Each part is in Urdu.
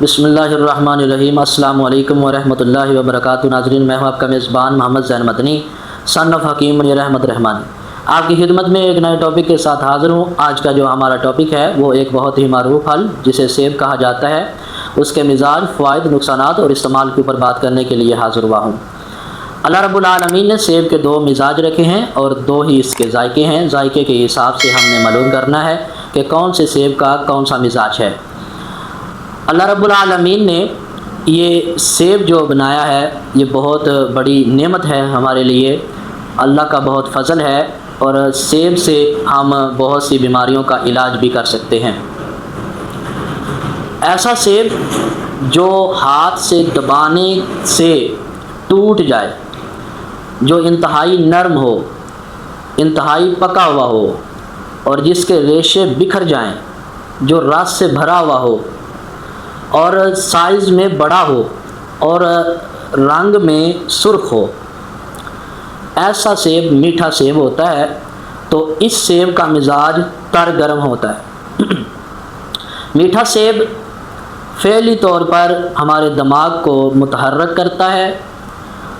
بسم اللہ الرحمن الرحیم۔ السلام علیکم ورحمۃ اللہ وبرکاتہ۔ ناظرین، میں ہوں آپ کا میزبان محمد زین مدنی، سن آف حکیم منیر احمد رحمانی، آپ کی خدمت میں ایک نئے ٹاپک کے ساتھ حاضر ہوں۔ آج کا جو ہمارا ٹاپک ہے وہ ایک بہت ہی معروف پھل جسے سیب کہا جاتا ہے، اس کے مزاج، فوائد، نقصانات اور استعمال کے اوپر بات کرنے کے لیے حاضر ہوا ہوں۔ اللہ رب العالمین نے سیب کے دو مزاج رکھے ہیں اور دو ہی اس کے ذائقے ہیں۔ ذائقے کے حساب سے ہم نے معلوم کرنا ہے کہ کون سے سیب کا کون سا مزاج ہے۔ اللہ رب العالمین نے یہ سیب جو بنایا ہے یہ بہت بڑی نعمت ہے ہمارے لیے، اللہ کا بہت فضل ہے، اور سیب سے ہم بہت سی بیماریوں کا علاج بھی کر سکتے ہیں۔ ایسا سیب جو ہاتھ سے دبانے سے ٹوٹ جائے، جو انتہائی نرم ہو، انتہائی پکا ہوا ہو، اور جس کے ریشے بکھر جائیں، جو رس سے بھرا ہوا ہو اور سائز میں بڑا ہو اور رنگ میں سرخ ہو، ایسا سیب میٹھا سیب ہوتا ہے۔ تو اس سیب کا مزاج تر گرم ہوتا ہے۔ میٹھا سیب فعلی طور پر ہمارے دماغ کو متحرک کرتا ہے۔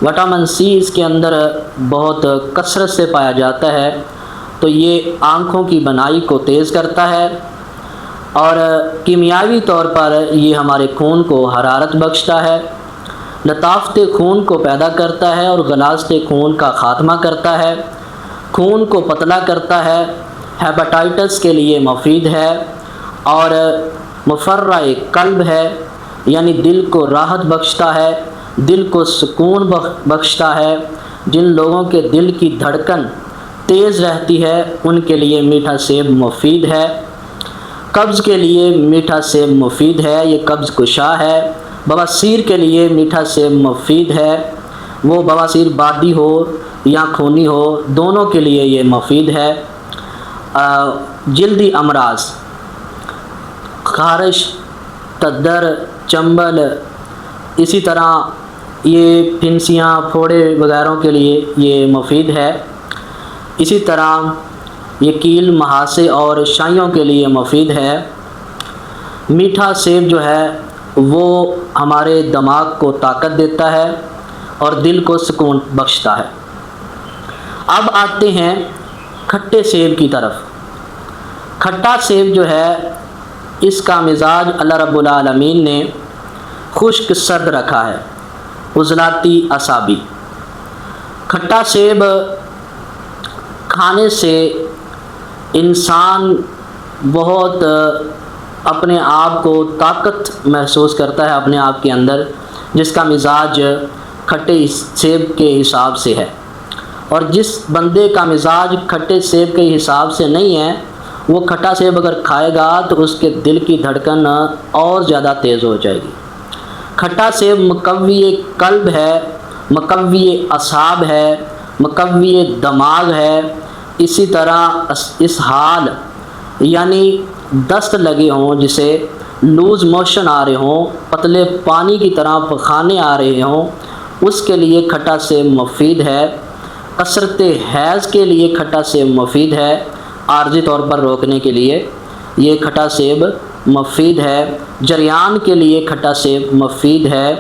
وٹامن سی اس کے اندر بہت کثرت سے پایا جاتا ہے، تو یہ آنکھوں کی بینائی کو تیز کرتا ہے، اور کیمیاوی طور پر یہ ہمارے خون کو حرارت بخشتا ہے، لطافت خون کو پیدا کرتا ہے اور غلاظت خون کا خاتمہ کرتا ہے، خون کو پتلا کرتا ہے، ہیپاٹائٹس کے لیے مفید ہے، اور مفرح قلب ہے، یعنی دل کو راحت بخشتا ہے، دل کو سکون بخشتا ہے۔ جن لوگوں کے دل کی دھڑکن تیز رہتی ہے ان کے لیے میٹھا سیب مفید ہے۔ قبض کے لیے میٹھا سیب مفید ہے، یہ قبض کشا ہے۔ بواسیر کے لیے میٹھا سیب مفید ہے، وہ بواسیر بادی ہو یا خونی ہو، دونوں کے لیے یہ مفید ہے۔ جلدی امراض، خارش، تدر، چنبل، اسی طرح یہ پھنسیاں، پھوڑے وغیرہ کے لیے یہ مفید ہے۔ اسی طرح یہ کیل، مہاسے اور شائیوں کے لیے مفید ہے۔ میٹھا سیب جو ہے وہ ہمارے دماغ کو طاقت دیتا ہے اور دل کو سکون بخشتا ہے۔ اب آتے ہیں کھٹے سیب کی طرف۔ کھٹا سیب جو ہے اس کا مزاج اللہ رب العالمین نے خشک سرد رکھا ہے، عضلاتی اعصابی۔ کھٹا سیب کھانے سے انسان بہت اپنے آپ کو طاقت محسوس کرتا ہے اپنے آپ کے اندر، جس کا مزاج کھٹے سیب کے حساب سے ہے۔ اور جس بندے کا مزاج کھٹے سیب کے حساب سے نہیں ہے، وہ کھٹا سیب اگر کھائے گا تو اس کے دل کی دھڑکن اور زیادہ تیز ہو جائے گی۔ کھٹا سیب مقوی قلب ہے، مقوی اعصاب ہے، مقوی دماغ ہے۔ اسی طرح اسہال یعنی دست لگے ہوں، جسے لوز موشن آ رہے ہوں، پتلے پانی کی طرح پخانے آ رہے ہوں، اس کے لیے کھٹا سیب مفید ہے۔ کثرت حیض کے لیے کھٹا سیب مفید ہے، عارضی طور پر روکنے کے لیے یہ کھٹا سیب مفید ہے۔ جریان کے لیے کھٹا سیب مفید ہے۔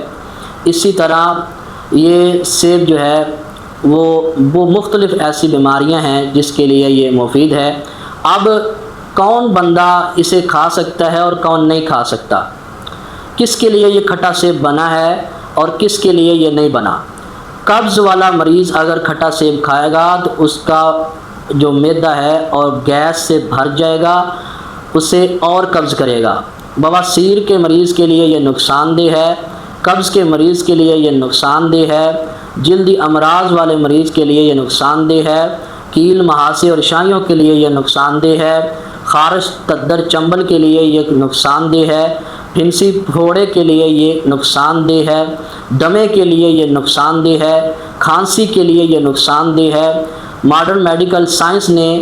اسی طرح یہ سیب جو ہے وہ مختلف ایسی بیماریاں ہیں جس کے لیے یہ مفید ہے۔ اب کون بندہ اسے کھا سکتا ہے اور کون نہیں کھا سکتا؟ کس کے لیے یہ کھٹا سیب بنا ہے اور کس کے لیے یہ نہیں بنا؟ قبض والا مریض اگر کھٹا سیب کھائے گا تو اس کا جو معدہ ہے اور گیس سے بھر جائے گا، اسے اور قبض کرے گا۔ بواسیر کے مریض کے لیے یہ نقصان دہ ہے، قبض کے مریض کے لیے یہ نقصان دہ ہے، جلدی امراض والے مریض کے لیے یہ نقصان دہ ہے، کیل، مہاسے اور شائیوں کے لیے یہ نقصان دہ ہے، خارش، تدر، چنبل کے لیے یہ نقصان دہ ہے، پھنسی، پھوڑے کے لیے یہ نقصان دہ ہے، دمے کے لیے یہ نقصان دہ ہے، کھانسی کے لیے یہ نقصان دہ ہے۔ ماڈرن میڈیکل سائنس نے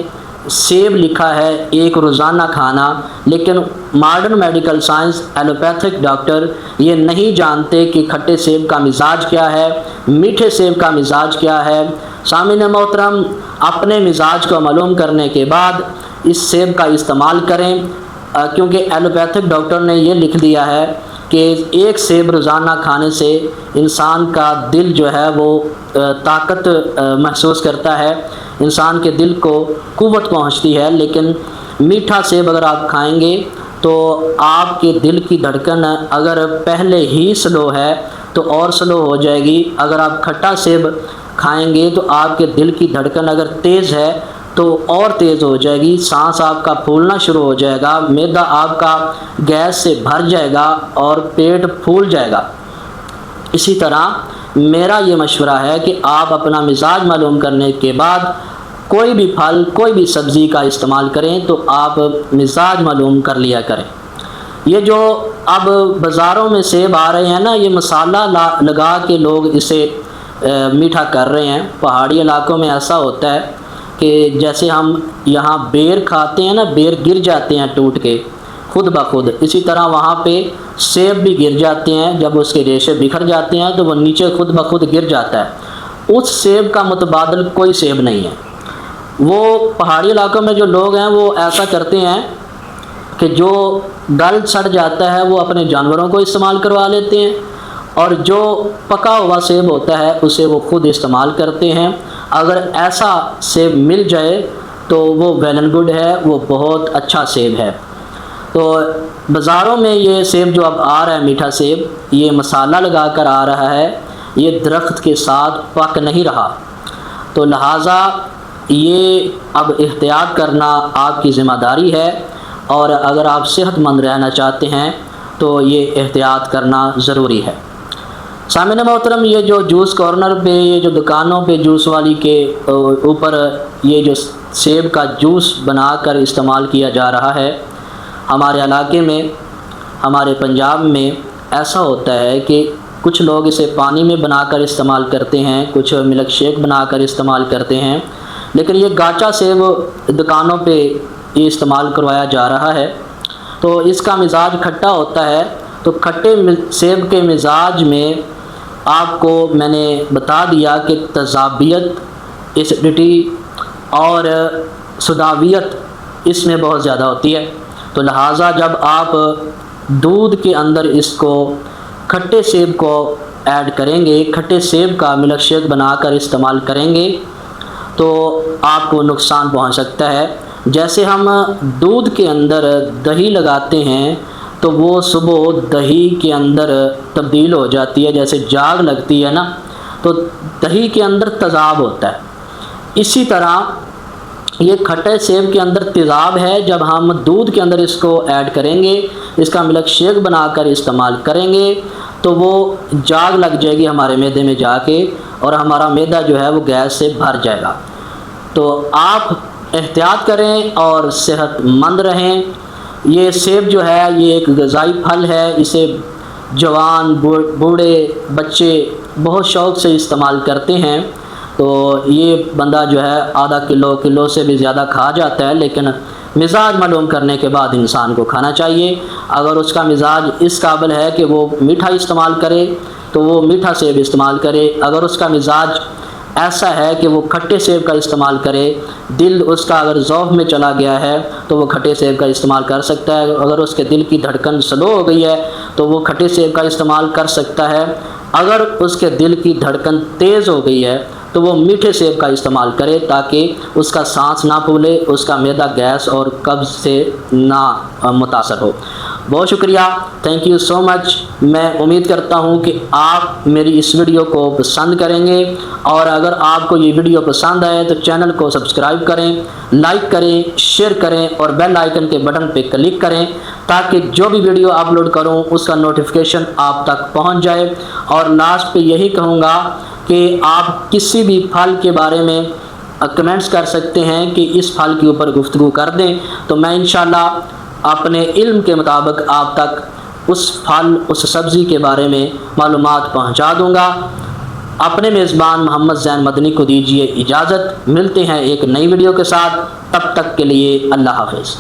سیب لکھا ہے ایک روزانہ کھانا، لیکن modern medical science, allopathic doctor یہ نہیں جانتے کہ کھٹے سیب کا مزاج کیا ہے، میٹھے سیب کا مزاج کیا ہے۔ سامعین محترم، اپنے مزاج کو معلوم کرنے کے بعد اس سیب کا استعمال کریں، کیونکہ ایلوپیتھک ڈاکٹر نے یہ لکھ دیا ہے کہ ایک سیب روزانہ کھانے سے انسان کا دل جو ہے وہ طاقت محسوس کرتا ہے، انسان کے دل کو قوت پہنچتی ہے، لیکن میٹھا سیب اگر آپ کھائیں گے تو آپ کے دل کی دھڑکن اگر پہلے ہی سلو ہے تو اور سلو ہو جائے گی۔ اگر آپ کھٹا سیب کھائیں گے تو آپ کے دل کی دھڑکن اگر تیز ہے تو اور تیز ہو جائے گی، سانس آپ کا پھولنا شروع ہو جائے گا، معدہ آپ کا گیس سے بھر جائے گا اور پیٹ پھول جائے گا۔ اسی طرح میرا یہ مشورہ ہے کہ آپ اپنا مزاج معلوم کرنے کے بعد کوئی بھی پھل، کوئی بھی سبزی کا استعمال کریں تو آپ مزاج معلوم کر لیا کریں۔ یہ جو اب بازاروں میں سیب آ رہے ہیں نا، یہ مسالہ لگا کے لوگ اسے میٹھا کر رہے ہیں۔ پہاڑی علاقوں میں ایسا ہوتا ہے کہ جیسے ہم یہاں بیر کھاتے ہیں نا، بیر گر جاتے ہیں ٹوٹ کے خود بخود، اسی طرح وہاں پہ سیب بھی گر جاتے ہیں، جب اس کے ریشے بکھر جاتے ہیں تو وہ نیچے خود بخود گر جاتا ہے۔ اس سیب کا متبادل کوئی سیب نہیں ہے۔ وہ پہاڑی علاقوں میں جو لوگ ہیں وہ ایسا کرتے ہیں کہ جو گل سڑ جاتا ہے وہ اپنے جانوروں کو استعمال کروا لیتے ہیں، اور جو پکا ہوا سیب ہوتا ہے اسے وہ خود استعمال کرتے ہیں۔ اگر ایسا سیب مل جائے تو وہ ویل اینڈ گڈ ہے، وہ بہت اچھا سیب ہے۔ تو بازاروں میں یہ سیب جو اب آ رہا ہے میٹھا سیب، یہ مسالہ لگا کر آ رہا ہے، یہ درخت کے ساتھ پک نہیں رہا، تو لہٰذا یہ اب احتیاط کرنا آپ کی ذمہ داری ہے، اور اگر آپ صحت مند رہنا چاہتے ہیں تو یہ احتیاط کرنا ضروری ہے۔ سامعین محترم، یہ جو جوس کارنر پہ، یہ جو دکانوں پہ جوس والی کے اوپر یہ جو سیب کا جوس بنا کر استعمال کیا جا رہا ہے، ہمارے علاقے میں، ہمارے پنجاب میں ایسا ہوتا ہے کہ کچھ لوگ اسے پانی میں بنا کر استعمال کرتے ہیں، کچھ ملک شیک بنا کر استعمال کرتے ہیں، لیکن یہ گاچا سیب دکانوں پہ یہ استعمال کروایا جا رہا ہے۔ تو اس کا مزاج کھٹا ہوتا ہے، تو کھٹے سیب کے مزاج میں آپ کو میں نے بتا دیا کہ تیزابیت، ایسیڈیٹی اور سوداویت اس میں بہت زیادہ ہوتی ہے، تو لہٰذا جب آپ دودھ کے اندر اس کو کھٹے سیب کو ایڈ کریں گے، کھٹے سیب کا ملک شیک بنا کر استعمال کریں گے تو آپ کو نقصان پہنچ سکتا ہے۔ جیسے ہم دودھ کے اندر دہی لگاتے ہیں تو وہ صبح دہی کے اندر تبدیل ہو جاتی ہے، جیسے جاگ لگتی ہے نا، تو دہی کے اندر تیزاب ہوتا ہے۔ اسی طرح یہ کھٹے سیب کے اندر تیزاب ہے، جب ہم دودھ کے اندر اس کو ایڈ کریں گے، اس کا ملک شیک بنا کر استعمال کریں گے تو وہ جاگ لگ جائے گی ہمارے معدے میں جا کے، اور ہمارا معدہ جو ہے وہ گیس سے بھر جائے گا۔ تو آپ احتیاط کریں اور صحت مند رہیں۔ یہ سیب جو ہے یہ ایک غذائی پھل ہے، اسے جوان، بوڑھے، بچے بہت شوق سے استعمال کرتے ہیں۔ تو یہ بندہ جو ہے آدھا کلو سے بھی زیادہ کھا جاتا ہے، لیکن مزاج معلوم کرنے کے بعد انسان کو کھانا چاہیے۔ اگر اس کا مزاج اس قابل ہے کہ وہ میٹھا استعمال کرے تو وہ میٹھا سیب استعمال کرے، اگر اس کا مزاج ایسا ہے کہ وہ کھٹے سیب کا استعمال کرے، دل اس کا اگر ذوق میں چلا گیا ہے تو وہ کھٹے سیب کا استعمال کر سکتا ہے، اگر اس کے دل کی دھڑکن سلو ہو گئی ہے تو وہ کھٹے سیب کا استعمال کر سکتا ہے، اگر اس کے دل کی دھڑکن تیز ہو گئی ہے تو وہ میٹھے سیب کا استعمال کرے تاکہ اس کا سانس نہ پھولے، اس کا معدہ گیس اور قبض سے نہ متاثر ہو۔ بہت شکریہ، تھینک یو سو مچ۔ میں امید کرتا ہوں کہ آپ میری اس ویڈیو کو پسند کریں گے، اور اگر آپ کو یہ ویڈیو پسند آئے تو چینل کو سبسکرائب کریں، لائک کریں، شیئر کریں اور بیل آئیکن کے بٹن پہ کلک کریں تاکہ جو بھی ویڈیو اپلوڈ کروں اس کا نوٹیفیکیشن آپ تک پہنچ جائے۔ اور لاسٹ پہ یہی کہوں گا کہ آپ کسی بھی پھل کے بارے میں کمنٹس کر سکتے ہیں کہ اس پھل کے اوپر گفتگو کر دیں، تو میں انشاءاللہ اپنے علم کے مطابق آپ تک اس پھل، اس سبزی کے بارے میں معلومات پہنچا دوں گا۔ اپنے میزبان محمد زین مدنی کو دیجیے اجازت، ملتے ہیں ایک نئی ویڈیو کے ساتھ، تب تک کے لیے اللہ حافظ۔